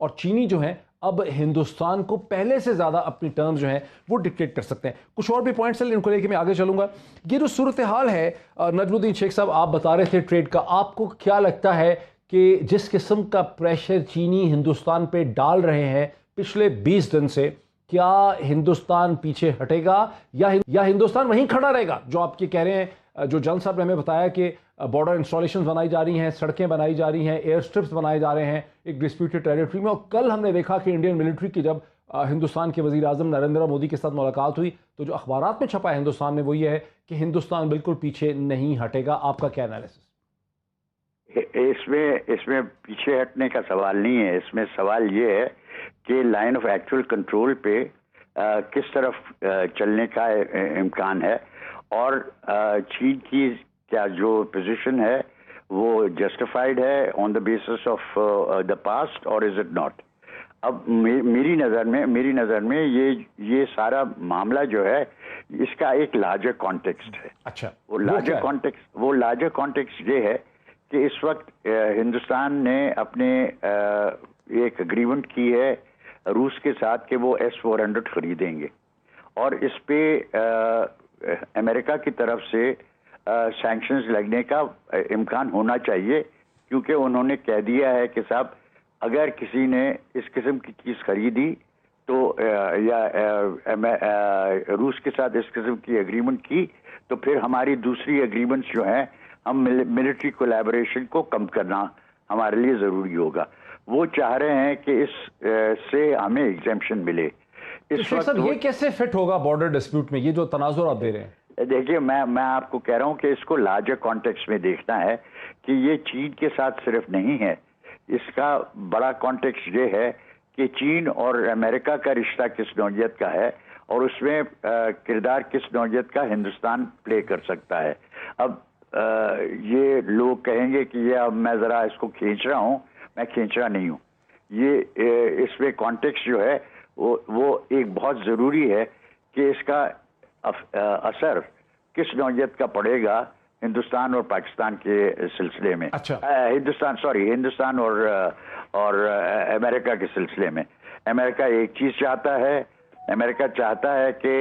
और चीनी जो है अब हिंदुस्तान को पहले से ज्यादा अपनी टर्म्स जो है वो डिक्टेट कर सकते हैं। कुछ और भी पॉइंट्स हैं, इनको लेके मैं आगे चलूंगा। ये जो सूरत हाल है, नजमुद्दीन शेख साहब आप बता रहे थे ट्रेड का, आपको क्या लगता है कि जिस किस्म का प्रेशर चीनी हिंदुस्तान पे डाल रहे हैं पिछले 20 दिन से, क्या हिंदुस्तान पीछे हटेगा या हिंदुस्तान वहीं खड़ा रहेगा? जो आप ये कह रहे हैं, जो जन साहब ने हमें बताया कि बॉर्डर इंस्टॉलेशंस बनाई जा रही हैं, सड़कें बनाई जा रही हैं, एयर स्ट्रिप्स बनाए जा रहे हैं एक डिस्प्यूटेड टेरिटरी में। और कल हमने देखा कि इंडियन मिलिट्री की जब हिंदुस्तान के वजीर आजम नरेंद्र मोदी के साथ मुलाकात हुई तो जो अखबारात में छपा है हिंदुस्तान में वो ये है कि हिंदुस्तान बिल्कुल पीछे नहीं हटेगा। आपका क्या एनालिसिस? इसमें पीछे हटने का सवाल नहीं है। इसमें सवाल ये है कि लाइन ऑफ एक्चुअल कंट्रोल पे किस तरफ चलने का इम्कान है और चीन की क्या जो पोजीशन है वो जस्टिफाइड है on the basis of the past और इज इट नॉट। अब मेरी नज़र में ये सारा मामला जो है इसका एक लार्जर कॉन्टेक्स्ट है। अच्छा, वो लार्जर कॉन्टेक्स्ट ये है कि इस वक्त हिंदुस्तान ने अपने एक एग्रीमेंट की है रूस के साथ कि वो S-400 खरीदेंगे और इस पे अमेरिका की तरफ से सैंक्शंस लगने का इम्कान होना चाहिए, क्योंकि उन्होंने कह दिया है कि साहब अगर किसी ने इस किस्म की चीज़ खरीदी तो या रूस के साथ इस किस्म की एग्रीमेंट की तो फिर हमारी दूसरी एग्रीमेंट्स जो हैं हम मिलिट्री कोलैबोरेशन को कम करना हमारे लिए ज़रूरी होगा। वो चाह रहे हैं कि इस से हमें एग्जेम्पशन मिले। इस वक्त ये कैसे फिट होगा बॉर्डर डिस्प्यूट में, ये जो तनाजुर आप दे रहे हैं? देखिए, मैं आपको कह रहा हूं कि इसको लार्जर कॉन्टेक्स्ट में देखना है कि ये चीन के साथ सिर्फ नहीं है। इसका बड़ा कॉन्टेक्स्ट ये है कि चीन और अमेरिका का रिश्ता किस नौइयत का है और उसमें किरदार किस नौइयत का हिंदुस्तान प्ले कर सकता है। अब ये लोग कहेंगे कि ये अब मैं ज़रा इसको खींच रहा हूँ, मैं खींच रहा नहीं हूँ। ये इसमें कॉन्टेक्स्ट जो है वो एक बहुत ज़रूरी है कि इसका असर किस नौइयत का पड़ेगा हिंदुस्तान और पाकिस्तान के सिलसिले में। अच्छा, हिंदुस्तान और अमेरिका के सिलसिले में। अमेरिका एक चीज़ चाहता है, अमेरिका चाहता है कि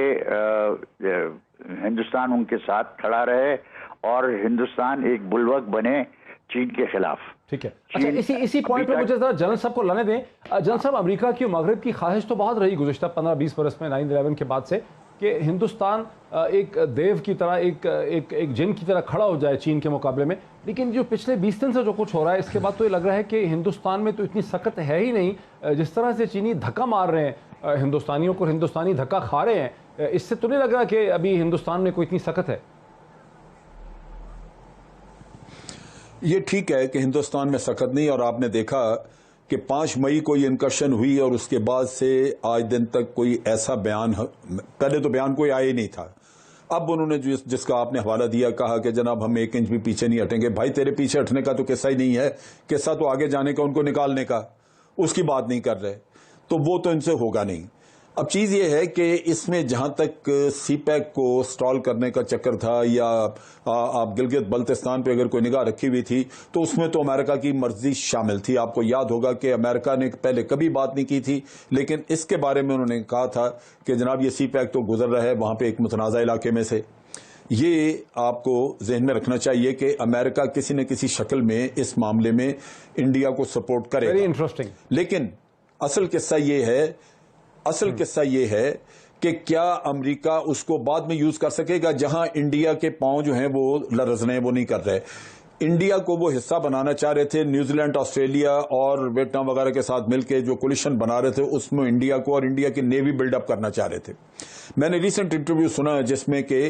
हिंदुस्तान उनके साथ खड़ा रहे और हिंदुस्तान एक बुलवक बने चीन के खिलाफ। ठीक है। अच्छा, इसी पॉइंट पे मुझे जरा जनरल साहब को लाने दें। जनरल साहब, अमेरिका की मगरब की ख्वाहिश तो बहुत रही गुज़िश्ता 15-20 बरस में 9/11 के बाद से कि हिंदुस्तान एक देव की तरह एक जिन की तरह खड़ा हो जाए चीन के मुकाबले में। लेकिन जो पिछले 20 दिन से जो कुछ हो रहा है इसके बाद तो ये लग रहा है कि हिंदुस्तान में तो इतनी सख्त है ही नहीं। जिस तरह से चीनी धक्का मार रहे हैं हिंदुस्तानियों को, हिंदुस्तानी धक्का खा रहे हैं, इससे तो नहीं लग रहा कि अभी हिंदुस्तान में कोई इतनी सख्त है। ये ठीक है कि हिंदुस्तान में सख्त नहीं, और आपने देखा कि 5 मई को ये इनकर्शन हुई और उसके बाद से आज दिन तक कोई ऐसा बयान, पहले तो बयान कोई आया ही नहीं था। अब उन्होंने जिसका आपने हवाला दिया, कहा कि जनाब हम 1 इंच भी पीछे नहीं हटेंगे। भाई, तेरे पीछे हटने का तो किस्सा ही नहीं है, किस्सा तो आगे जाने का, उनको निकालने का, उसकी बात नहीं कर रहे, तो वो तो इनसे होगा नहीं। अब चीज़ ये है कि इसमें जहां तक सीपैक को स्टॉल करने का चक्कर था, या आप गिलगित बल्तिस्तान पे अगर कोई निगाह रखी हुई थी तो उसमें तो अमेरिका की मर्जी शामिल थी। आपको याद होगा कि अमेरिका ने पहले कभी बात नहीं की थी, लेकिन इसके बारे में उन्होंने कहा था कि जनाब ये सीपैक तो गुजर रहा है वहां पे एक मुतनाज़ा इलाके में से। ये आपको जहन में रखना चाहिए कि अमेरिका किसी न किसी शक्ल में इस मामले में इंडिया को सपोर्ट करेगा। Very interesting. लेकिन असल किस्सा ये है कि क्या अमेरिका उसको बाद में यूज कर सकेगा, जहां इंडिया के पांव जो हैं वो लरज़ रहे हैं, वो नहीं कर रहे। इंडिया को वो हिस्सा बनाना चाह रहे थे, न्यूजीलैंड, ऑस्ट्रेलिया और वियतनाम वगैरह के साथ मिलकर जो कोलिशन बना रहे थे उसमें इंडिया को और इंडिया की नेवी बिल्डअप करना चाह रहे थे। मैंने रिसेंट इंटरव्यू सुना जिसमें कि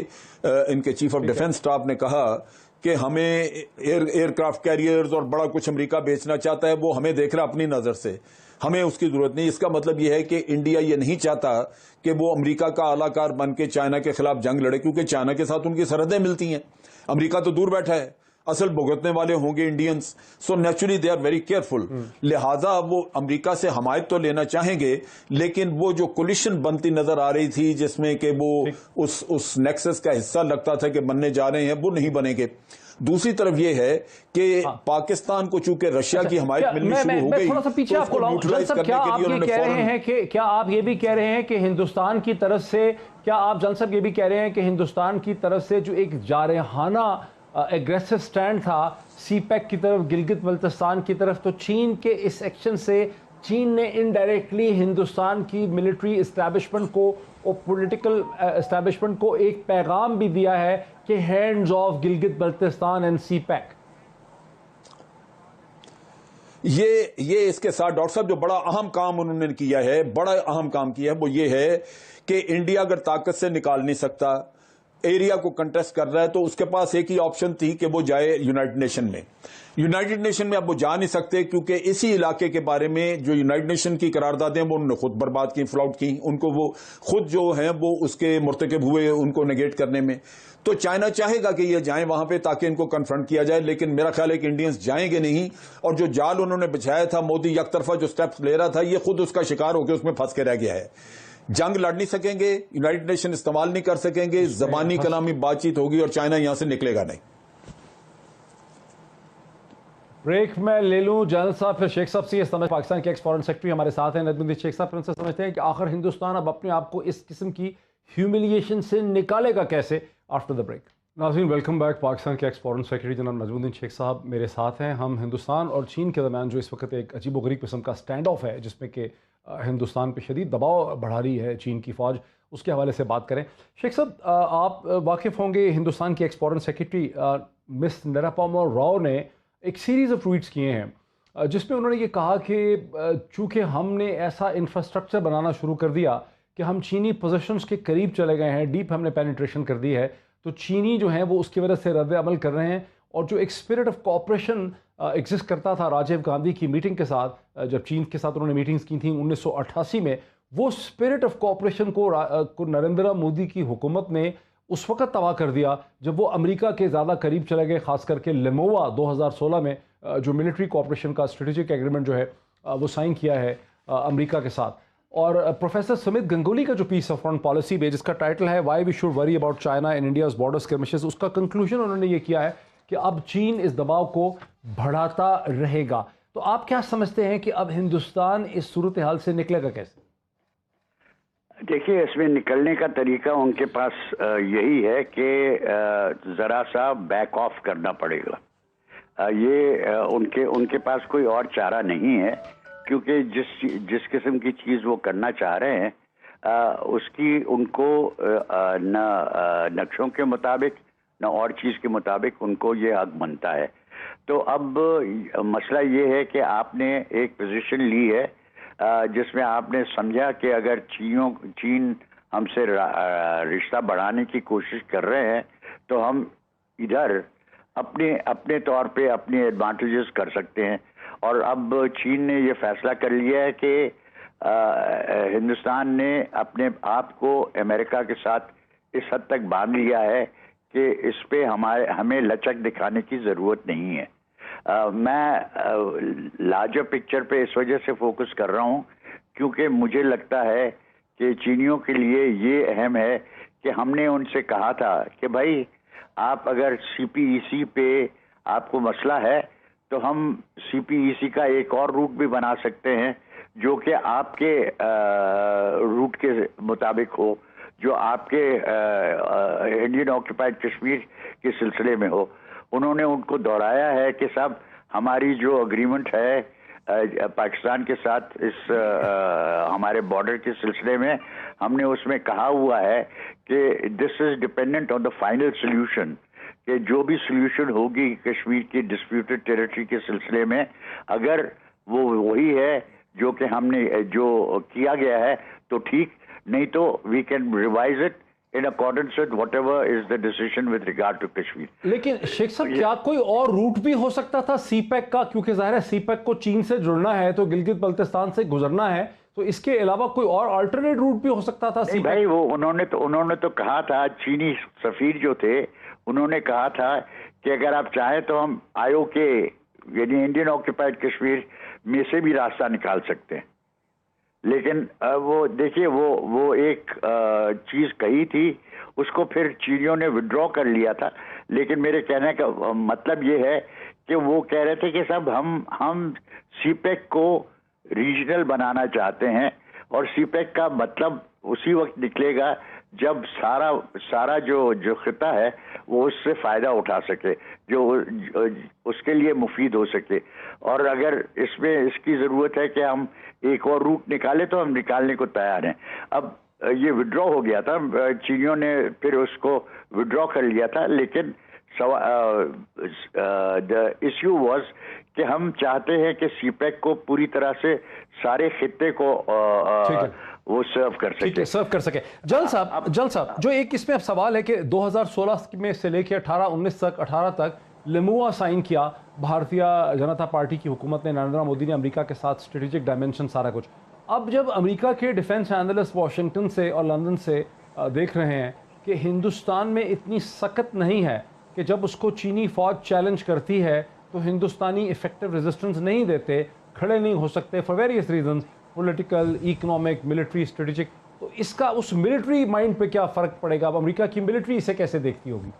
इनके चीफ ऑफ डिफेंस स्टाफ ने कहा कि हमें एयरक्राफ्ट कैरियर्स और बड़ा कुछ अमेरिका बेचना चाहता है, वो हमें देख रहा अपनी नजर से, हमें उसकी जरूरत नहीं। इसका मतलब यह है कि इंडिया ये नहीं चाहता कि वो अमेरिका का आलाकार बन के चाइना के खिलाफ जंग लड़े, क्योंकि चाइना के साथ उनकी सरहदें मिलती हैं। अमेरिका तो दूर बैठा है, असल भुगतने वाले होंगे Indians. So naturally they are very careful. लिहाजा वो अमेरिका से हमायत तो लेना चाहेंगे, लेकिन वो जो कोलिशन बनती नजर आ रही थी जिसमें कि वो उस नेक्सस का हिस्सा लगता था कि बनने जा रहे हैं, वो नहीं बनेंगे। दूसरी तरफ ये है कि पाकिस्तान को चूंकि रशिया की हमायत मिलनी शुरू हो गई, थोड़ा सा पीछे तो आपको उसको लाऊं। न्यूट्रलाइज सब करने क्या के आप लिए ये उन्होंने कह रहे फौरन हैं कि क्या आप ये भी कह रहे हैं कि हिंदुस्तान की तरफ से, क्या आप जन साहब ये भी कह रहे हैं कि हिंदुस्तान की तरफ से जो एक जारहाना एग्रेसिव स्टैंड था सीपैक की तरफ, गिलगित बल्तिस्तान की तरफ, तो चीन के इस एक्शन से चीन ने इनडायरेक्टली हिंदुस्तान की मिलिट्री इस्टेब्लिशमेंट को और पॉलिटिकल एस्टैब्लिशमेंट को एक पैगाम भी दिया है कि hands of Gilgit Baltistan and CPEC? ये इसके साथ डॉक्टर साहब जो बड़ा अहम काम उन्होंने किया है, बड़ा अहम काम किया है, वो ये है कि इंडिया अगर ताकत से निकाल नहीं सकता, एरिया को कंटेस्ट कर रहा है, तो उसके पास एक ही ऑप्शन थी कि वो जाए यूनाइटेड नेशन में। यूनाइटेड नेशन में अब वो जा नहीं सकते, क्योंकि इसी इलाके के बारे में जो यूनाइटेड नेशन की करारदादें वो उन्होंने खुद बर्बाद की, फ्लॉट की, उनको वो खुद जो हैं वो उसके मुर्तकिब हुए उनको नेगेट करने में। तो चाइना चाहेगा कि ये जाएं वहां पे ताकि इनको कन्फ्रंट किया जाए, लेकिन मेरा ख्याल है कि इंडियंस जाएंगे नहीं। और जो जाल उन्होंने बिछाया था, मोदी यकतरफा जो स्टेप्स ले रहा था, ये खुद उसका शिकार होकर उसमें फंस के रह गया है। जंग लड़ नहीं सकेंगे, यूनाइटेड नेशन इस्तेमाल नहीं कर सकेंगे, जबानी कलामी बातचीत होगी और चाइना यहां से निकलेगा नहीं। ब्रेक में ले लूं जनरल साहब, फिर शेख साहब से ये समझ। पाकिस्तान के एक्स फॉरेन सेक्रेटरी हमारे साथ हैं नजमुद्दीन शेख साहब, उनसे समझते हैं कि आखिर हिंदुस्तान अब अपने आप को इस किस्म की ह्यूमिलिएशन से निकालेगा कैसे आफ्टर द ब्रेक। नाज़रीन, वेलकम बैक। पाकिस्तान के एक्स फॉरेन सेक्रेटरी जनाब नजमुद्दीन शेख साहब मेरे साथ हैं। हम हिंदुस्तान और चीन के दरमियान जो इस वक्त एक अजीबोगरीब किस्म का स्टैंड ऑफ है, जिसमें कि हिंदुस्तान पर शदीद दबाव बढ़ा रही है चीन की फ़ौज, उसके हवाले से बात करें। शेख साहब, आप वाकिफ़ होंगे, हिंदुस्तान की x foreign secretary miss Nirupama Rao ने एक सीरीज़ ऑफ ट्वीट्स किए हैं जिसमें उन्होंने ये कहा कि चूँकि हमने ऐसा इंफ्रास्ट्रक्चर बनाना शुरू कर दिया कि हम चीनी पोजीशंस के करीब चले गए हैं, डीप हमने पेनिट्रेशन कर दी है, तो चीनी जो हैं वो उसकी वजह से रद्द अमल कर रहे हैं। और जो एक स्पिरिट ऑफ कोऑपरेशन एग्जिस्ट करता था राजीव गांधी की मीटिंग के साथ, जब चीन के साथ उन्होंने मीटिंग्स की थी 1988 में, वो स्पिरिट ऑफ कोऑपरेशन को नरेंद्र मोदी की हुकूमत ने उस वक्त तबाह कर दिया जब वो अमेरिका के ज़्यादा करीब चले गए, ख़ास करके लिमोआ 2016 में जो मिलिट्री कोऑपरेशन का स्ट्रेटेजिक एग्रीमेंट जो है वो साइन किया है अमेरिका के साथ। और प्रोफेसर सुमित गंगुली का जो पीस ऑफ फॉरेन पॉलिसी में, जिसका टाइटल है why we should worry about China and India's border skirmishes, उसका कंक्लूजन उन्होंने ये किया है कि अब चीन इस दबाव को बढ़ाता रहेगा। तो आप क्या समझते हैं कि अब हिंदुस्तान इस सूरत हाल से निकलेगा कैसे? देखिए, इसमें निकलने का तरीका उनके पास यही है कि जरा सा बैक ऑफ करना पड़ेगा। ये उनके पास कोई और चारा नहीं है, क्योंकि जिस किस्म की चीज़ वो करना चाह रहे हैं उसकी उनको न नक्शों के मुताबिक न और चीज़ के मुताबिक उनको ये हक बनता है। तो अब मसला ये है कि आपने एक पोजीशन ली है जिसमें आपने समझा कि अगर चीन हमसे रिश्ता बढ़ाने की कोशिश कर रहे हैं तो हम इधर अपने तौर पे अपने एडवांटेजेस कर सकते हैं। और अब चीन ने ये फैसला कर लिया है कि हिंदुस्तान ने अपने आप को अमेरिका के साथ इस हद तक बांध लिया है कि इस पे हमें लचक दिखाने की ज़रूरत नहीं है। मैं लार्जर पिक्चर पे इस वजह से फोकस कर रहा हूँ क्योंकि मुझे लगता है कि चीनियों के लिए ये अहम है कि हमने उनसे कहा था कि भाई आप अगर CPEC पे आपको मसला है तो हम CPEC का एक और रूट भी बना सकते हैं जो कि आपके रूट के मुताबिक हो, जो आपके इंडियन ऑक्यूपाइड कश्मीर के सिलसिले में हो। उन्होंने उनको दोहराया है कि साहब हमारी जो अग्रीमेंट है पाकिस्तान के साथ इस हमारे बॉर्डर के सिलसिले में, हमने उसमें कहा हुआ है कि this is dependent on the final solution, कि जो भी सोल्यूशन होगी कश्मीर की डिस्प्यूटेड टेरिटरी के सिलसिले में, अगर वो वही है जो कि हमने जो किया गया है तो ठीक, नहीं तो we can revise it in accordance with whatever is the decision with regard to Kashmir. लेकिन शेख साहब, क्या कोई और रूट भी हो सकता था सीपैक का? क्योंकि जाहिर है सीपैक को चीन से जुड़ना है तो गिलगित बल्तिस्तान से गुजरना है, तो इसके अलावा कोई और अल्टरनेट रूट भी हो सकता था? नहीं भाई, वो उन्होंने तो कहा था, चीनी सफीर जो थे उन्होंने कहा था कि अगर आप चाहें तो हम IOK यानी इंडियन ऑक्यूपाइड कश्मीर में से भी रास्ता निकाल सकते हैं। लेकिन वो देखिए वो एक चीज कही थी उसको फिर चीनियों ने विड्रॉ कर लिया था। लेकिन मेरे कहने का मतलब ये है कि वो कह रहे थे कि साहब हम सीपेक को रीजनल बनाना चाहते हैं, और सीपेक का मतलब उसी वक्त निकलेगा जब सारा जो खिता है वो उससे फायदा उठा सके, जो उसके लिए मुफीद हो सके। और अगर इसमें इसकी जरूरत है कि हम एक और रूट निकाले तो हम निकालने को तैयार हैं। अब ये विड्रॉ हो गया था, चीनियों ने फिर उसको विड्रॉ कर लिया था, लेकिन द इश्यू वाज कि हम चाहते हैं कि सीपेक को पूरी तरह से सारे खित्ते को वो सर्व कर सके। जल साहब जो एक इसमें अब सवाल है कि 2016 में से लेकर 18 तक लिमुआ साइन किया भारतीय जनता पार्टी की हुकूमत ने, नरेंद्र मोदी ने अमेरिका के साथ स्ट्रेटेजिक डायमेंशन सारा कुछ। अब जब अमेरिका के डिफेंस एनालिस्ट वाशिंगटन से और लंदन से देख रहे हैं कि हिंदुस्तान में इतनी सख्त नहीं है कि जब उसको चीनी फौज चैलेंज करती है तो हिंदुस्तानी इफेक्टिव रेजिस्टेंस नहीं देते, खड़े नहीं हो सकते for various reasons, political, economic, military, strategic, तो इसका उस मिलिट्री माइंड पे क्या फर्क पड़ेगा? अब अमेरिका की मिलिट्री इसे कैसे देखती होगी?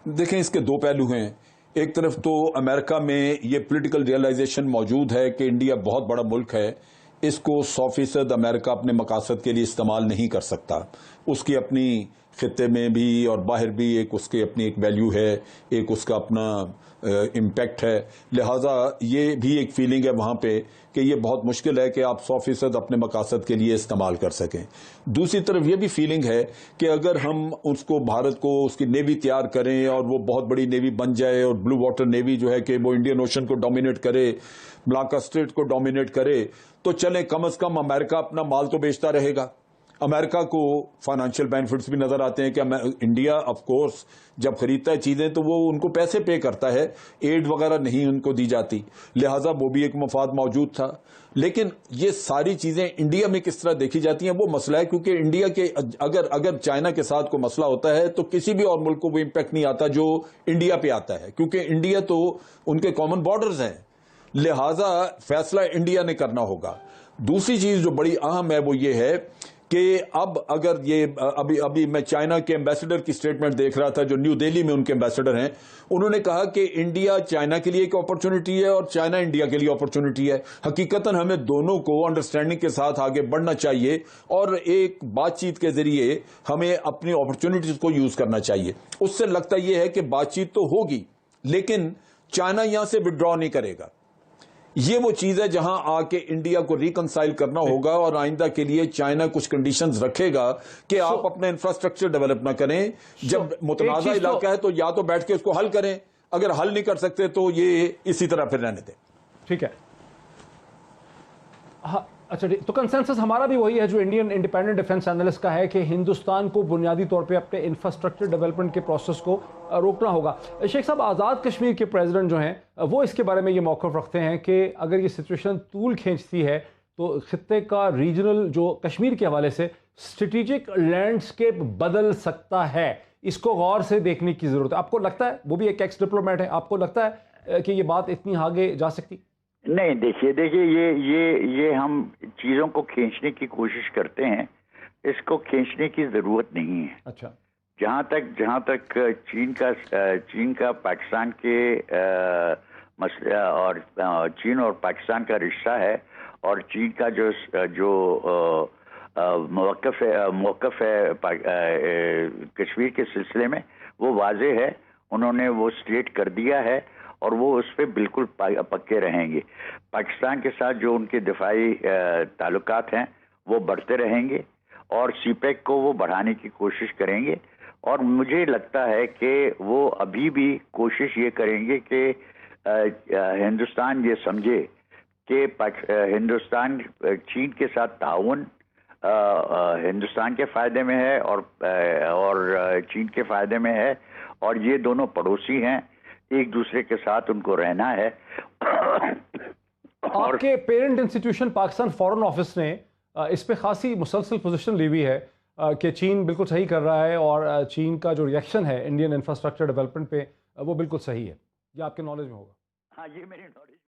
देखें, इसके दो पहलू हैं। एक तरफ तो अमेरिका में ये पॉलिटिकल रियलाइजेशन मौजूद है कि इंडिया बहुत बड़ा मुल्क है, इसको 100% अमेरिका अपने मकासद के लिए इस्तेमाल नहीं कर सकता। उसकी अपनी खित्ते में भी और बाहर भी एक उसकी अपनी एक वैल्यू है, एक उसका अपना इम्पैक्ट है। लिहाजा ये भी एक फीलिंग है वहाँ पे कि ये बहुत मुश्किल है कि आप 100% अपने मकासद के लिए इस्तेमाल कर सकें। दूसरी तरफ ये भी फीलिंग है कि अगर हम उसको भारत को उसकी नेवी तैयार करें और वो बहुत बड़ी नेवी बन जाए और ब्लू वाटर नेवी जो है कि वो इंडियन ओशन को डोमिनेट करे, मलाक्का स्ट्रेट को डोमिनेट करे, तो चले कम से कम अमेरिका अपना माल तो बेचता रहेगा। अमेरिका को फाइनेंशियल बेनिफिट्स भी नजर आते हैं कि इंडिया ऑफ कोर्स जब खरीदता है चीजें तो वो उनको पैसे पे करता है, एड वगैरह नहीं उनको दी जाती, लिहाजा वो भी एक मफाद मौजूद था। लेकिन ये सारी चीजें इंडिया में किस तरह देखी जाती हैं वो मसला है, क्योंकि इंडिया के अगर चाइना के साथ कोई मसला होता है तो किसी भी और मुल्क को वो इम्पैक्ट नहीं आता जो इंडिया पे आता है, क्योंकि इंडिया तो उनके कॉमन बॉर्डर्स हैं, लिहाजा फैसला इंडिया ने करना होगा। दूसरी चीज जो बड़ी अहम है वो ये है कि अब अगर ये अभी मैं चाइना के एम्बेसडर की स्टेटमेंट देख रहा था, जो न्यू दिल्ली में उनके एम्बेसडर हैं, उन्होंने कहा कि इंडिया चाइना के लिए एक अपॉर्चुनिटी है और चाइना इंडिया के लिए अपॉर्चुनिटी है। हकीकतन हमें दोनों को अंडरस्टैंडिंग के साथ आगे बढ़ना चाहिए और एक बातचीत के जरिए हमें अपनी अपॉर्चुनिटीज को यूज करना चाहिए। उससे लगता यह है कि बातचीत तो होगी लेकिन चाइना यहां से विड्रॉ नहीं करेगा। ये वो चीज है जहां आके इंडिया को रिकंसाइल करना होगा और आइंदा के लिए चाइना कुछ कंडीशंस रखेगा कि आप अपना इंफ्रास्ट्रक्चर डेवलप ना करें। जब मुतनाज़ा इलाका है तो या तो बैठ के उसको हल करें, अगर हल नहीं कर सकते तो ये इसी तरह फिर रहने दें। ठीक है, हाँ, अच्छा, तो कंसेंसस हमारा भी वही है जो इंडियन इंडिपेंडेंट डिफेंस एनालिस्ट का है कि हिंदुस्तान को बुनियादी तौर पे अपने इंफ्रास्ट्रक्चर डेवलपमेंट के प्रोसेस को रोकना होगा। शेख साहब, आज़ाद कश्मीर के प्रेसिडेंट जो हैं वो इसके बारे में ये मौक़िफ़ रखते हैं कि अगर ये सिचुएशन तूल खींचती है तो खित्ते का रीजनल जो कश्मीर के हवाले से स्ट्रेटेजिक लैंडस्केप बदल सकता है। इसको गौर से देखने की ज़रूरत है। आपको लगता है, वो भी एक एक्स डिप्लोमेट है, आपको लगता है कि ये बात इतनी आगे जा सकती? नहीं, देखिए ये हम चीजों को खींचने की कोशिश करते हैं, इसको खींचने की जरूरत नहीं है। अच्छा, जहां तक चीन का पाकिस्तान के मसला और चीन और पाकिस्तान का रिश्ता है और चीन का जो मौक़िफ़ है कश्मीर के सिलसिले में वो वाज़ेह है। उन्होंने वो स्टेट कर दिया है और वो उस पर बिल्कुल पक्के रहेंगे। पाकिस्तान के साथ जो उनके दिफाई ताल्लुकात हैं वो बढ़ते रहेंगे और सीपेक को वो बढ़ाने की कोशिश करेंगे। और मुझे लगता है कि वो अभी भी कोशिश ये करेंगे कि हिंदुस्तान ये समझे कि हिंदुस्तान चीन के साथ ताउन हिंदुस्तान के फ़ायदे में है और चीन के फ़ायदे में है, और ये दोनों पड़ोसी हैं, एक दूसरे के साथ उनको रहना है। आपके parent institution Pakistan foreign office ने इस पे खासी मुसलसल पोजीशन ली हुई है कि चीन बिल्कुल सही कर रहा है और चीन का जो रिएक्शन है इंडियन इंफ्रास्ट्रक्चर डेवलपमेंट पे वो बिल्कुल सही है। ये आपके नॉलेज में होगा? हाँ, ये मेरी नॉलेज